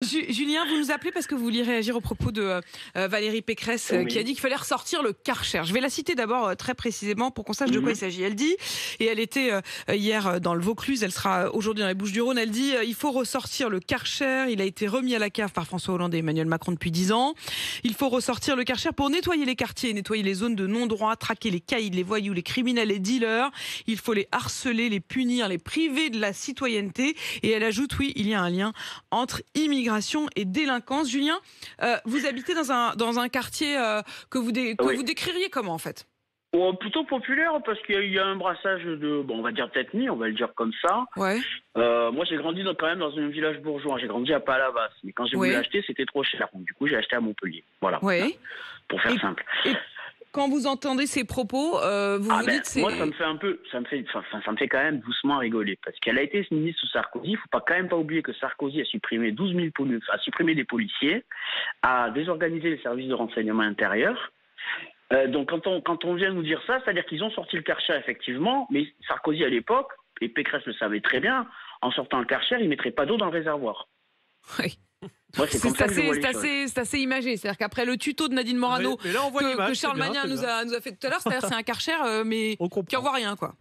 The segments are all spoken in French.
Julien, vous nous appelez parce que vous vouliez réagir au propos de Valérie Pécresse qui a Oui. dit qu'il fallait ressortir le Karcher. Je vais la citer d'abord très précisément pour qu'on sache de quoi il s'agit. Elle dit, et elle était hier dans le Vaucluse, elle sera aujourd'hui dans les Bouches-du-Rhône, elle dit il faut ressortir le Karcher, il a été remis à la cave par François Hollande et Emmanuel Macron depuis 10 ans. Il faut ressortir le Karcher pour nettoyer les quartiers, nettoyer les zones de non-droit, traquer les caïds, les voyous, les criminels, les dealers. Il faut les harceler, les punir, les priver de la citoyenneté. Et elle ajoute, oui, il y a un lien entre immigration et délinquance. Julien, vous habitez dans un quartier que vous décririez comment en fait? Plutôt populaire parce qu'il y a un brassage de, bon, on va dire d'ethnie, on va le dire comme ça. Ouais. Moi, j'ai grandi quand même dans un village bourgeois. J'ai grandi à Palavas, mais quand j'ai voulu acheter, c'était trop cher. Donc, du coup, j'ai acheté à Montpellier. Voilà. Ouais. Pour faire simple. Et quand vous entendez ces propos, vous dites c'est... Moi, ça me fait quand même doucement rigoler parce qu'elle a été ministre sous Sarkozy. Il faut quand même pas oublier que Sarkozy a supprimé 12 000 a supprimé des policiers, a désorganisé les services de renseignement intérieur. Donc quand on vient nous dire ça, c'est-à-dire qu'ils ont sorti le Karcher effectivement, mais Sarkozy à l'époque, et Pécresse le savait très bien, en sortant le Karcher, il ne mettrait pas d'eau dans le réservoir. Oui. Moi, c'est assez imagé. C'est-à-dire qu'après le tuto de Nadine Morano mais là, on voit que l'image, Charles c'est bien, Magnin c'est nous a fait tout à l'heure, c'est-à-dire c'est un Karcher mais On comprend. qui envoie rien quoi.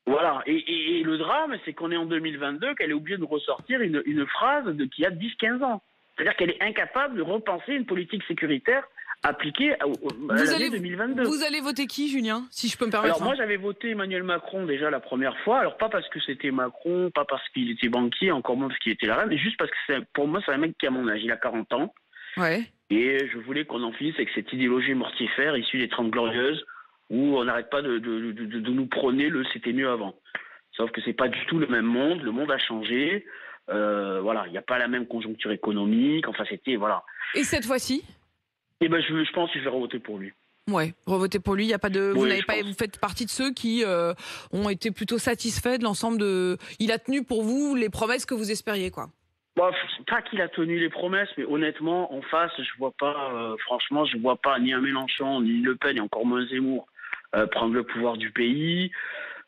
Voilà, et le drame, c'est qu'on est en 2022, qu'elle est obligée de ressortir une phrase qui a 10-15 ans. C'est-à-dire qu'elle est incapable de repenser une politique sécuritaire appliquée à l'année 2022. Vous allez voter qui, Julien, si je peux me permettre? Alors moi, j'avais voté Emmanuel Macron déjà la première fois. Alors pas parce que c'était Macron, pas parce qu'il était banquier, encore moins parce qu'il était la reine, mais juste parce que pour moi, c'est un mec qui a mon âge. Il a 40 ans. Ouais. Et je voulais qu'on en finisse avec cette idéologie mortifère issue des 30 Glorieuses, où on n'arrête pas de nous prôner le c'était mieux avant. Sauf que c'est pas du tout le même monde. Le monde a changé. Voilà, il n'y a pas la même conjoncture économique. Enfin, c'était voilà. Et cette fois-ci? Eh ben, je pense que je vais revoter pour lui. Ouais, revoter pour lui. Il y a pas de. Oui, Vous faites partie de ceux qui ont été plutôt satisfaits de l'ensemble de. Il a tenu pour vous les promesses que vous espériez, quoi. Bon, pas qu'il a tenu les promesses, mais honnêtement, en face, je vois pas. Franchement, je vois pas ni un Mélenchon, ni Le Pen, et encore moins Zemmour prendre le pouvoir du pays.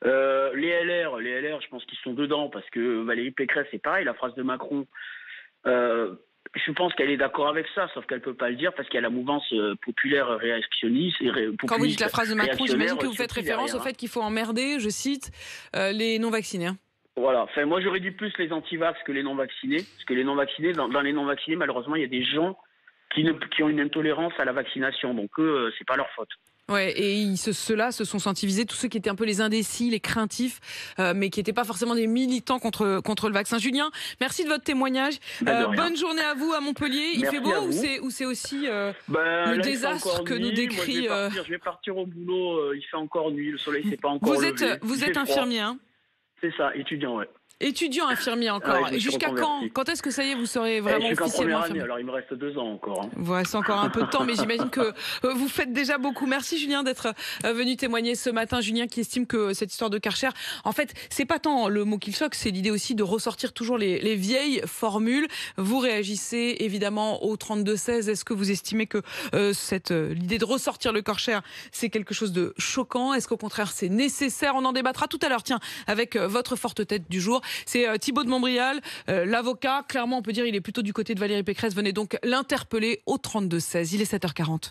Les LR, je pense qu'ils sont dedans parce que Valérie Pécresse, c'est pareil. La phrase de Macron. Je pense qu'elle est d'accord avec ça, sauf qu'elle peut pas le dire parce qu'il y a la mouvance populaire réactionniste. Quand vous dites la phrase de Macron, j'imagine que vous faites référence derrière, au fait qu'il faut emmerder, je cite, les non-vaccinés. Hein. Voilà. Enfin, moi, j'aurais dit plus les anti-vax que les non-vaccinés. Parce que les non-vaccinés, dans les non-vaccinés, malheureusement, il y a des gens qui ont une intolérance à la vaccination. Donc, eux, c'est pas leur faute. Ouais, et ceux-là se sont sentis visés, tous ceux qui étaient un peu les indécis, les craintifs, mais qui n'étaient pas forcément des militants contre le vaccin. Julien, merci de votre témoignage. Bonne journée à vous à Montpellier. Il fait beau ou c'est aussi le désastre que nous décrit... Moi, je vais partir au boulot, il fait encore nuit, le soleil s'est pas encore levé. Vous êtes infirmier, hein? C'est ça, étudiant, ouais. Étudiant infirmier encore. Ouais, jusqu'à quand? Quand est-ce que ça y est, vous serez vraiment officiellement infirmier? Alors il me reste 2 ans encore. Hein. Ouais, c'est encore un peu de temps, mais j'imagine que vous faites déjà beaucoup. Merci Julien d'être venu témoigner ce matin. Julien qui estime que cette histoire de Karcher, en fait, c'est pas tant le mot qui le choque, c'est l'idée aussi de ressortir toujours les vieilles formules. Vous réagissez évidemment au 32-16. Est-ce que vous estimez que l'idée de ressortir le Karcher, c'est quelque chose de choquant? Est-ce qu'au contraire c'est nécessaire? On en débattra tout à l'heure, tiens, avec votre forte tête du jour. C'est Thibaut de Montbrial, l'avocat. Clairement, on peut dire il est plutôt du côté de Valérie Pécresse. Venez donc l'interpeller au 32-16. Il est 7h40.